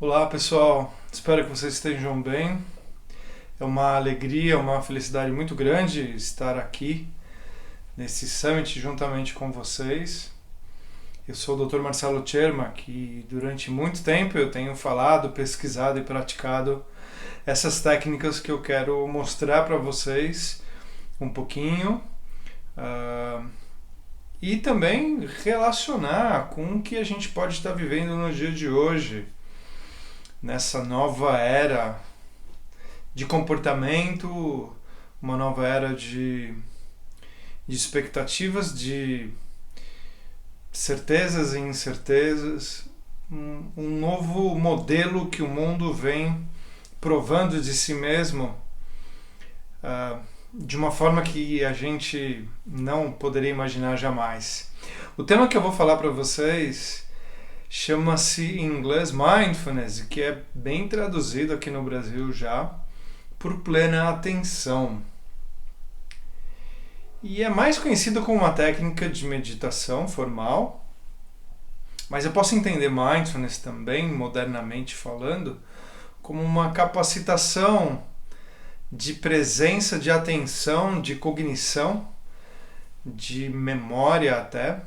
Olá pessoal, espero que vocês estejam bem. É uma alegria, uma felicidade muito grande estar aqui nesse summit juntamente com vocês. Eu sou o Dr. Marcelo Tcherma, que durante muito tempo eu tenho falado, pesquisado e praticado essas técnicas que eu quero mostrar para vocês um pouquinho e também relacionar com o que a gente pode estar vivendo no dia de hoje, nessa nova era de comportamento, uma nova era de expectativas, de certezas e incertezas, um novo modelo que o mundo vem provando de si mesmo de uma forma que a gente não poderia imaginar jamais. O tema que eu vou falar para vocês chama-se em inglês Mindfulness, que é bem traduzido aqui no Brasil já por plena atenção. E é mais conhecido como uma técnica de meditação formal, mas eu posso entender Mindfulness também, modernamente falando, como uma capacitação de presença, de atenção, de cognição, de memória até,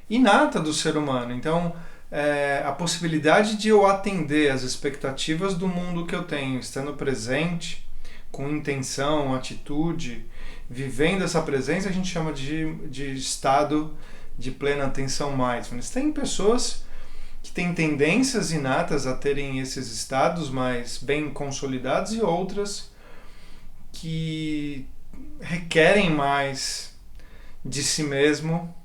inata do ser humano. Então, a possibilidade de eu atender às expectativas do mundo que eu tenho, estando presente, com intenção, atitude, vivendo essa presença, a gente chama de estado de plena atenção mindfulness. Tem pessoas que têm tendências inatas a terem esses estados mais bem consolidados e outras que requerem mais de si mesmo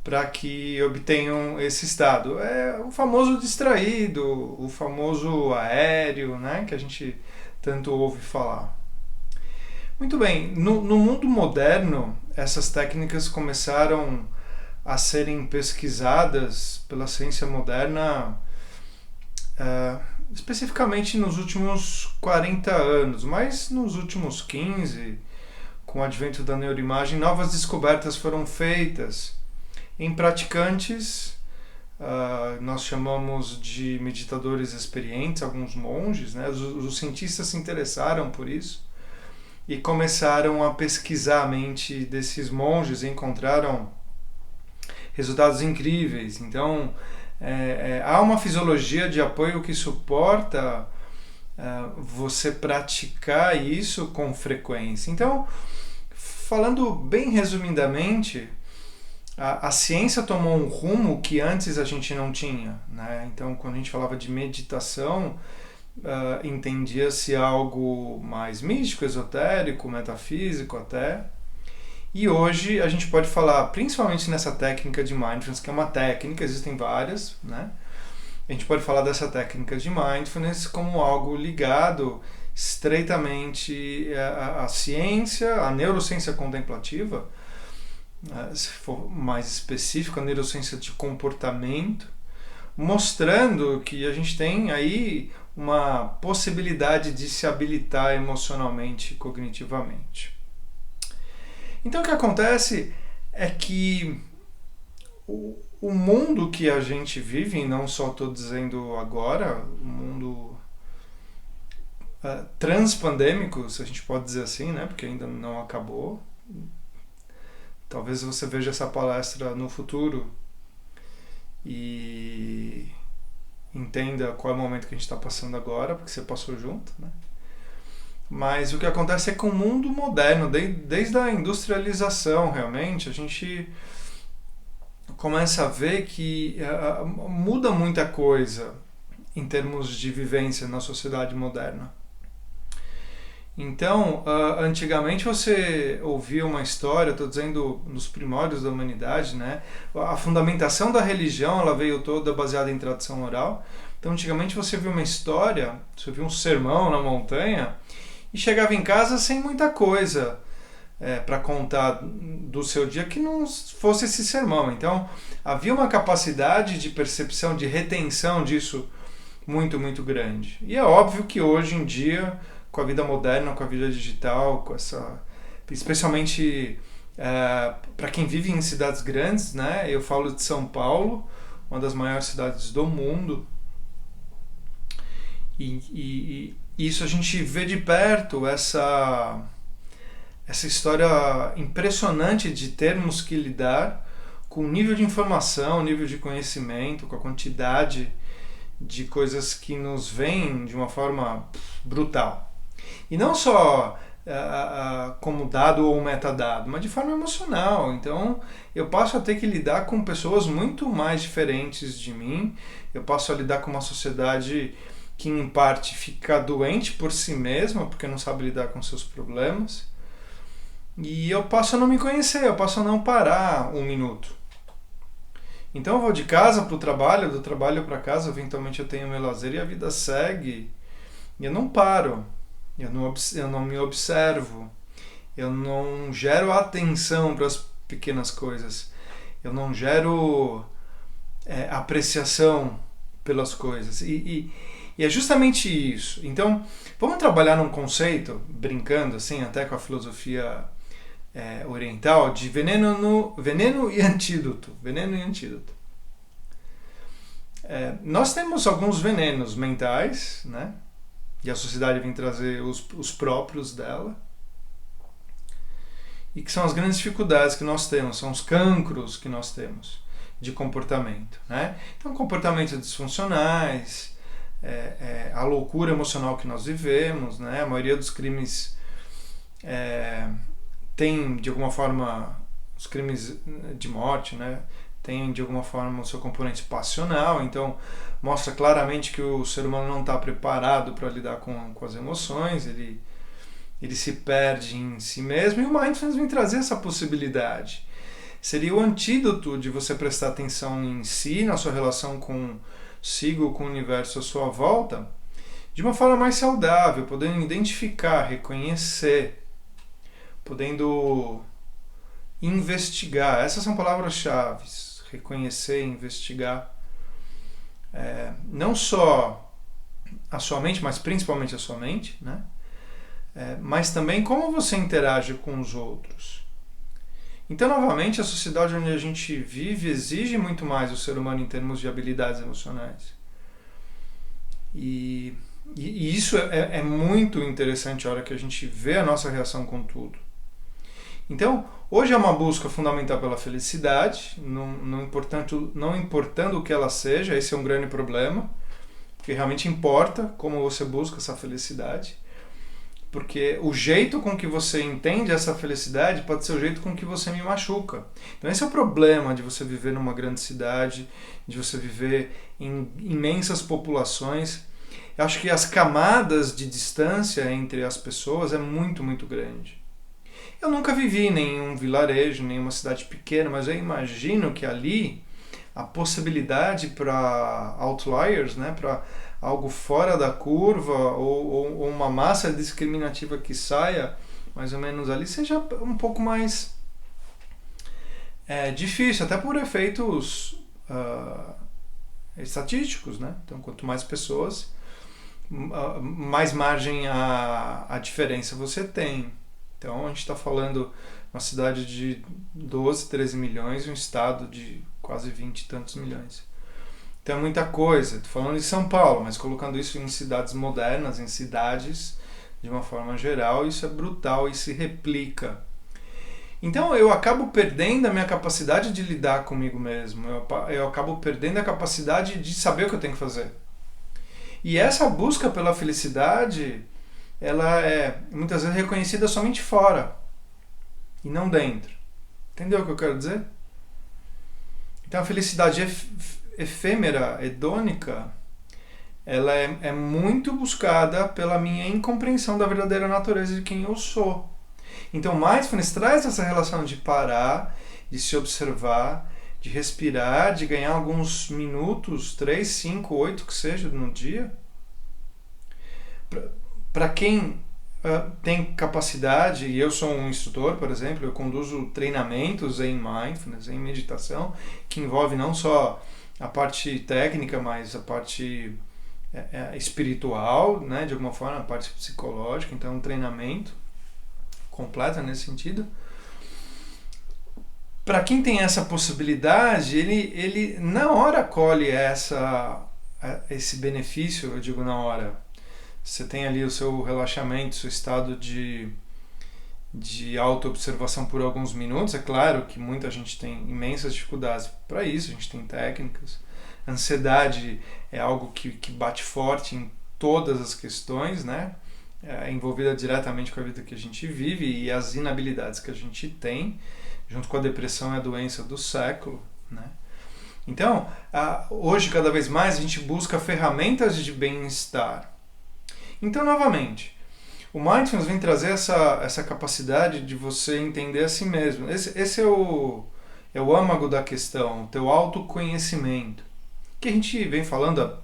para que obtenham esse estado. É o famoso distraído, o famoso aéreo, né, que a gente tanto ouve falar. Muito bem, no mundo moderno, essas técnicas começaram a serem pesquisadas pela ciência moderna especificamente nos últimos 40 anos, mas nos últimos 15, com o advento da neuroimagem, novas descobertas foram feitas em praticantes, nós chamamos de meditadores experientes, alguns monges, né? Os cientistas se interessaram por isso e começaram a pesquisar a mente desses monges e encontraram resultados incríveis. Então, há uma fisiologia de apoio que suporta você praticar isso com frequência. Então, falando bem resumidamente, a ciência tomou um rumo que antes a gente não tinha, né? Então, quando a gente falava de meditação, entendia-se algo mais místico, esotérico, metafísico até. E hoje a gente pode falar, principalmente nessa técnica de mindfulness, que é uma técnica, existem várias, né? A gente pode falar dessa técnica de mindfulness como algo ligado estreitamente à ciência, à neurociência contemplativa, se for mais específico, a neurociência de comportamento, mostrando que a gente tem aí uma possibilidade de se habilitar emocionalmente e cognitivamente. Então o que acontece é que o mundo que a gente vive, e não só estou dizendo agora, o mundo transpandêmico, se a gente pode dizer assim, né, porque ainda não acabou. Talvez você veja essa palestra no futuro e entenda qual é o momento que a gente está passando agora, porque você passou junto, né? Mas o que acontece é que o mundo moderno, desde a industrialização realmente, a gente começa a ver que muda muita coisa em termos de vivência na sociedade moderna. Então, antigamente você ouvia uma história, estou dizendo nos primórdios da humanidade, né? A fundamentação da religião ela veio toda baseada em tradição oral. Então, antigamente você via uma história, você via um sermão na montanha e chegava em casa sem muita coisa para contar do seu dia que não fosse esse sermão. Então, havia uma capacidade de percepção, de retenção disso muito, muito grande. E é óbvio que hoje em dia, com a vida moderna, com a vida digital, com essa, especialmente para quem vive em cidades grandes, né? Eu falo de São Paulo, uma das maiores cidades do mundo, E isso a gente vê de perto, essa história impressionante de termos que lidar com o nível de informação, nível de conhecimento, com a quantidade de coisas que nos vêm de uma forma brutal. E não só como dado ou metadado, mas de forma emocional. Então eu passo a ter que lidar com pessoas muito mais diferentes de mim, eu passo a lidar com uma sociedade que em parte fica doente por si mesma, porque não sabe lidar com seus problemas, e eu passo a não me conhecer, eu passo a não parar um minuto. Então eu vou de casa para o trabalho, do trabalho para casa, eventualmente eu tenho meu lazer e a vida segue. E eu não paro, eu não me observo, eu não gero atenção para as pequenas coisas, eu não gero apreciação pelas coisas. E é justamente isso. Então, vamos trabalhar num conceito, brincando assim, até com a filosofia oriental, de veneno e antídoto. Veneno e antídoto. Nós temos alguns venenos mentais, né? E a sociedade vem trazer os próprios dela. E que são as grandes dificuldades que nós temos, são os cancros que nós temos de comportamento, né? Então, comportamentos disfuncionais, a loucura emocional que nós vivemos, né? A maioria dos crimes tem, de alguma forma, os crimes de morte, né? Tem, de alguma forma, o seu componente passional. Então, mostra claramente que o ser humano não está preparado para lidar com as emoções, ele se perde em si mesmo, e o Mindfulness vem trazer essa possibilidade. Seria o antídoto de você prestar atenção em si, na sua relação consigo, com o universo à sua volta, de uma forma mais saudável, podendo identificar, reconhecer, podendo investigar. Essas são palavras-chave: reconhecer, investigar. Não só a sua mente, mas principalmente a sua mente, né? Mas também como você interage com os outros. Então, novamente, a sociedade onde a gente vive exige muito mais o ser humano em termos de habilidades emocionais. E isso é muito interessante a hora que a gente vê a nossa reação com tudo. Então, hoje é uma busca fundamental pela felicidade, não importando o que ela seja. Esse é um grande problema, porque realmente importa como você busca essa felicidade, porque o jeito com que você entende essa felicidade pode ser o jeito com que você me machuca. Então esse é o problema de você viver numa grande cidade, de você viver em imensas populações. Eu acho que as camadas de distância entre as pessoas é muito, muito grande. Eu nunca vivi em nenhum vilarejo, nenhuma cidade pequena, mas eu imagino que ali a possibilidade para outliers, né, para algo fora da curva, ou uma massa discriminativa que saia mais ou menos ali, seja um pouco mais difícil, até por efeitos estatísticos, né? Então, quanto mais pessoas, mais margem a diferença você tem. Então, a gente está falando uma cidade de 12, 13 milhões e um estado de quase 20 e tantos milhões. Então é muita coisa. Estou falando de São Paulo, mas colocando isso em cidades modernas, em cidades de uma forma geral, isso é brutal e se replica. Então eu acabo perdendo a minha capacidade de lidar comigo mesmo. Eu acabo perdendo a capacidade de saber o que eu tenho que fazer. E essa busca pela felicidade, ela é muitas vezes reconhecida somente fora e não dentro. Entendeu o que eu quero dizer? Então a felicidade efêmera, hedônica, ela é muito buscada pela minha incompreensão da verdadeira natureza de quem eu sou. Então Mindfulness traz essa relação de parar, de se observar, de respirar, de ganhar alguns minutos, 3, 5, 8 que seja no dia. Para quem tem capacidade, e eu sou um instrutor, por exemplo, eu conduzo treinamentos em Mindfulness, em meditação, que envolve não só a parte técnica, mas a parte espiritual, né, de alguma forma, a parte psicológica. Então é um treinamento completo nesse sentido. Para quem tem essa possibilidade, ele na hora colhe esse benefício, eu digo na hora, Você tem ali o seu relaxamento, seu estado de auto-observação por alguns minutos. É claro que muita gente tem imensas dificuldades para isso, a gente tem técnicas. A ansiedade é algo que bate forte em todas as questões, né? É envolvida diretamente com a vida que a gente vive e as inabilidades que a gente tem, junto com a depressão, é a doença do século, né? Então, hoje, cada vez mais, a gente busca ferramentas de bem-estar. Então, novamente, o Mindfulness vem trazer essa capacidade de você entender a si mesmo. Esse é o âmago da questão, o teu autoconhecimento, que a gente vem falando há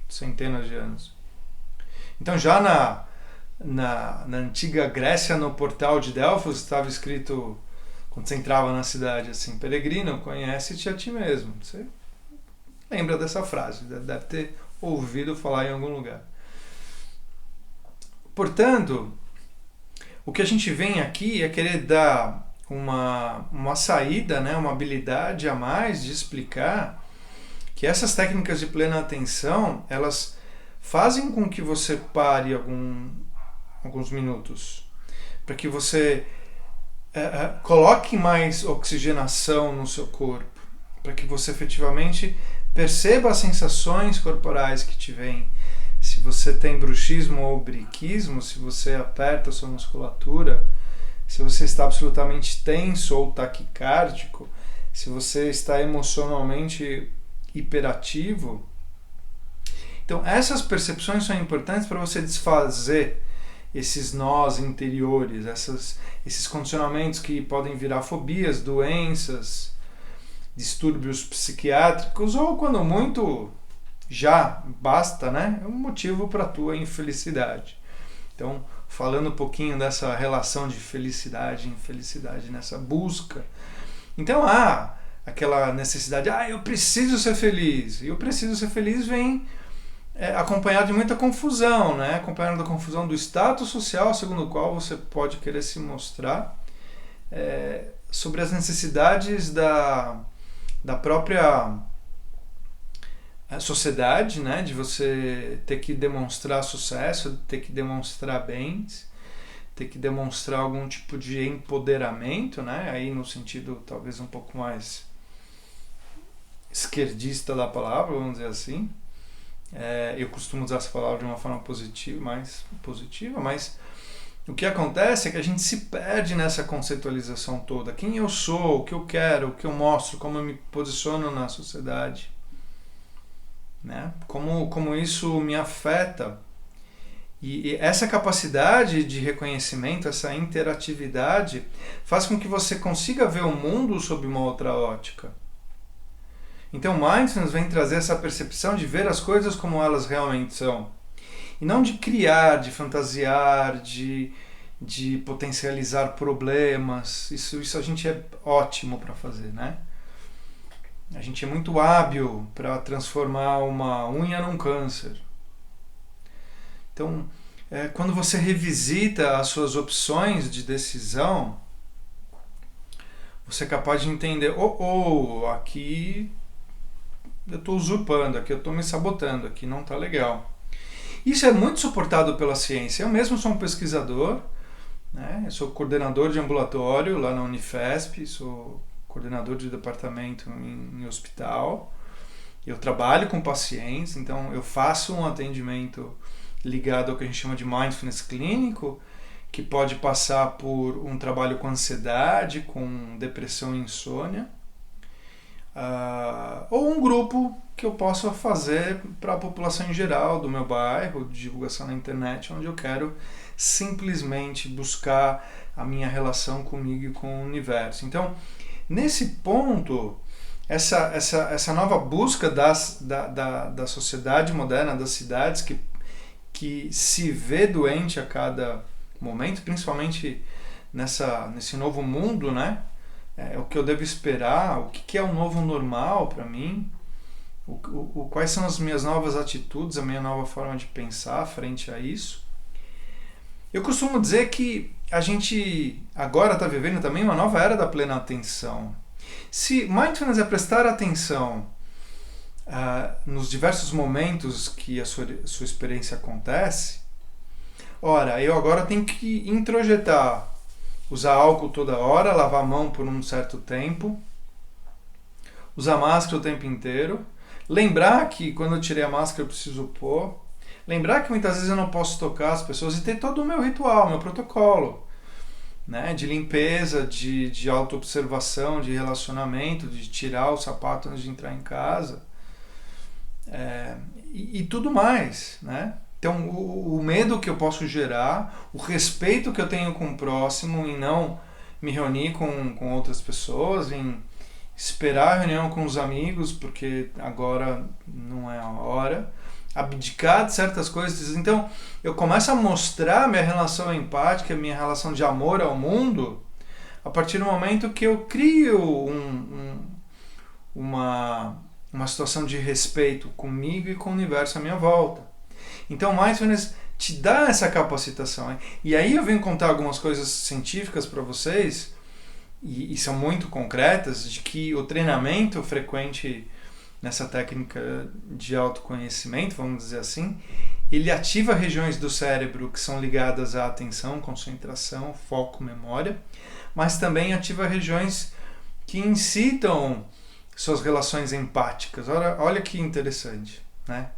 centenas de anos. Então, já na antiga Grécia, no portal de Delfos, estava escrito, quando você entrava na cidade, assim, peregrino, conhece-te a ti mesmo. Você lembra dessa frase, deve ter ouvido falar em algum lugar. Portanto, o que a gente vem aqui é querer dar uma saída, né, uma habilidade a mais de explicar que essas técnicas de plena atenção, elas fazem com que você pare alguns minutos, para que você coloque mais oxigenação no seu corpo, para que você efetivamente perceba as sensações corporais que te vêm. Se você tem bruxismo ou briquismo, se você aperta a sua musculatura, se você está absolutamente tenso ou taquicárdico, se você está emocionalmente hiperativo. Então, essas percepções são importantes para você desfazer esses nós interiores, esses condicionamentos que podem virar fobias, doenças, distúrbios psiquiátricos ou, quando muito, já basta, né? É um motivo para a tua infelicidade. Então, falando um pouquinho dessa relação de felicidade e infelicidade, nessa busca. Então, há aquela necessidade, eu preciso ser feliz. E o preciso ser feliz vem acompanhado de muita confusão, né? Acompanhado da confusão do status social segundo o qual você pode querer se mostrar, sobre as necessidades da própria sociedade, né? De você ter que demonstrar sucesso, ter que demonstrar bens, ter que demonstrar algum tipo de empoderamento, né? Aí no sentido talvez um pouco mais esquerdista da palavra, vamos dizer assim. Eu costumo usar essa palavra de uma forma mais positiva, mas o que acontece é que a gente se perde nessa conceitualização toda. Quem eu sou, o que eu quero, o que eu mostro, como eu me posiciono na sociedade, né? Como isso me afeta. E essa capacidade de reconhecimento, essa interatividade, faz com que você consiga ver o mundo sob uma outra ótica. Então, Mindfulness vem trazer essa percepção de ver as coisas como elas realmente são. E não de criar, de fantasiar, de potencializar problemas. Isso a gente é ótimo para fazer, né? A gente é muito hábil para transformar uma unha num câncer. Então, quando você revisita as suas opções de decisão, você é capaz de entender, aqui eu estou usurpando, aqui eu estou me sabotando, aqui não está legal. Isso é muito suportado pela ciência. Eu mesmo sou um pesquisador, né? Eu sou coordenador de ambulatório lá na Unifesp, sou coordenador de departamento em hospital. Eu trabalho com pacientes, então eu faço um atendimento ligado ao que a gente chama de mindfulness clínico, que pode passar por um trabalho com ansiedade, com depressão e insônia, ou um grupo que eu possa fazer para a população em geral do meu bairro, de divulgação na internet, onde eu quero simplesmente buscar a minha relação comigo e com o universo. Então, nesse ponto, essa nova busca da sociedade moderna, das cidades que se vê doente a cada momento, principalmente nesse novo mundo, né? O que eu devo esperar, o que é o novo normal para mim, quais são as minhas novas atitudes, a minha nova forma de pensar frente a isso. Eu costumo dizer que a gente agora está vivendo também uma nova era da plena atenção. Se mindfulness é prestar atenção nos diversos momentos que a sua experiência acontece, ora, eu agora tenho que introjetar, usar álcool toda hora, lavar a mão por um certo tempo, usar máscara o tempo inteiro, lembrar que quando eu tirei a máscara eu preciso pôr, lembrar que muitas vezes eu não posso tocar as pessoas e ter todo o meu ritual, meu protocolo, né, de limpeza, de autoobservação, de relacionamento, de tirar o sapato antes de entrar em casa, e tudo mais, né? Então, o medo que eu posso gerar, o respeito que eu tenho com o próximo em não me reunir com outras pessoas, em esperar a reunião com os amigos, porque agora não é a hora, abdicar de certas coisas. Então, eu começo a mostrar minha relação empática, minha relação de amor ao mundo, a partir do momento que eu crio uma situação de respeito comigo e com o universo à minha volta. Então, Mindfulness te dá essa capacitação. Hein? E aí eu venho contar algumas coisas científicas para vocês, e são muito concretas, de que o treinamento frequente nessa técnica de autoconhecimento, vamos dizer assim, ele ativa regiões do cérebro que são ligadas à atenção, concentração, foco, memória, mas também ativa regiões que incitam suas relações empáticas. Olha que interessante, né?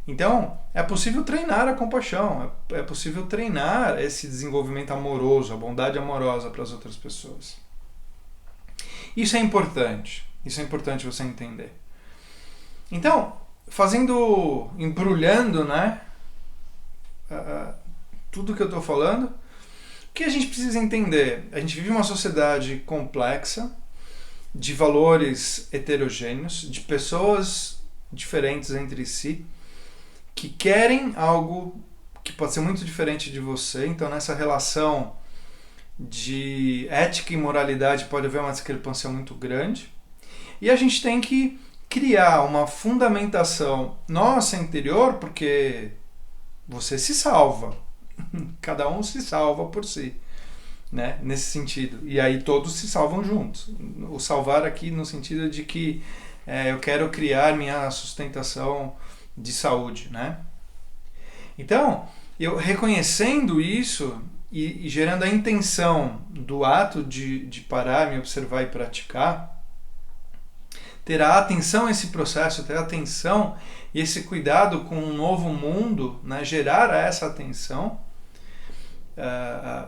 Então, é possível treinar a compaixão, é possível treinar esse desenvolvimento amoroso, a bondade amorosa para as outras pessoas. Isso é importante você entender. Então, embrulhando, né, tudo que eu estou falando, o que a gente precisa entender? A gente vive uma sociedade complexa, de valores heterogêneos, de pessoas diferentes entre si, que querem algo que pode ser muito diferente de você. Então, nessa relação de ética e moralidade pode haver uma discrepância muito grande. E a gente tem que criar uma fundamentação nossa interior, porque você se salva. Cada um se salva por si, né? Nesse sentido. E aí todos se salvam juntos. O salvar aqui no sentido de que eu quero criar minha sustentação de saúde, né? Então, eu reconhecendo isso e gerando a intenção do ato de parar, me observar e praticar, ter a atenção a esse processo, ter a atenção e esse cuidado com um novo mundo, né? Gerar essa atenção,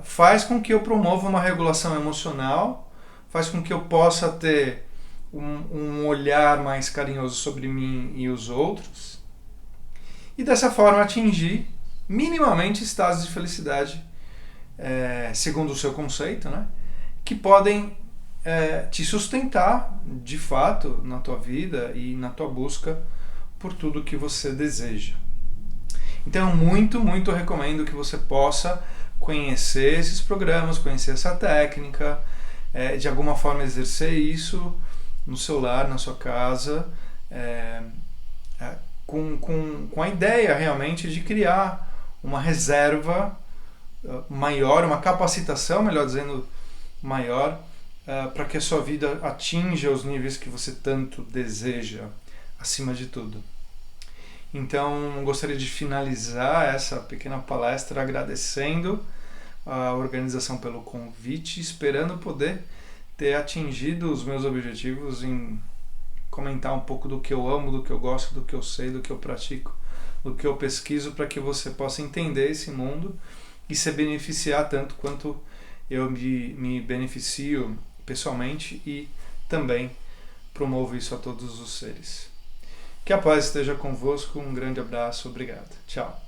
faz com que eu promova uma regulação emocional, faz com que eu possa ter um olhar mais carinhoso sobre mim e os outros, e dessa forma atingir minimamente estados de felicidade, segundo o seu conceito, né? Que podem te sustentar de fato na tua vida e na tua busca por tudo que você deseja. Então, muito recomendo que você possa conhecer esses programas, conhecer essa técnica, de alguma forma exercer isso no seu lar, na sua casa, com a ideia realmente de criar uma reserva maior, uma capacitação, melhor dizendo, maior, para que a sua vida atinja os níveis que você tanto deseja, acima de tudo. Então, gostaria de finalizar essa pequena palestra agradecendo a organização pelo convite, esperando poder ter atingido os meus objetivos em comentar um pouco do que eu amo, do que eu gosto, do que eu sei, do que eu pratico, do que eu pesquiso, para que você possa entender esse mundo e se beneficiar tanto quanto eu me beneficio pessoalmente e também promovo isso a todos os seres. Que a paz esteja convosco, um grande abraço, obrigado. Tchau.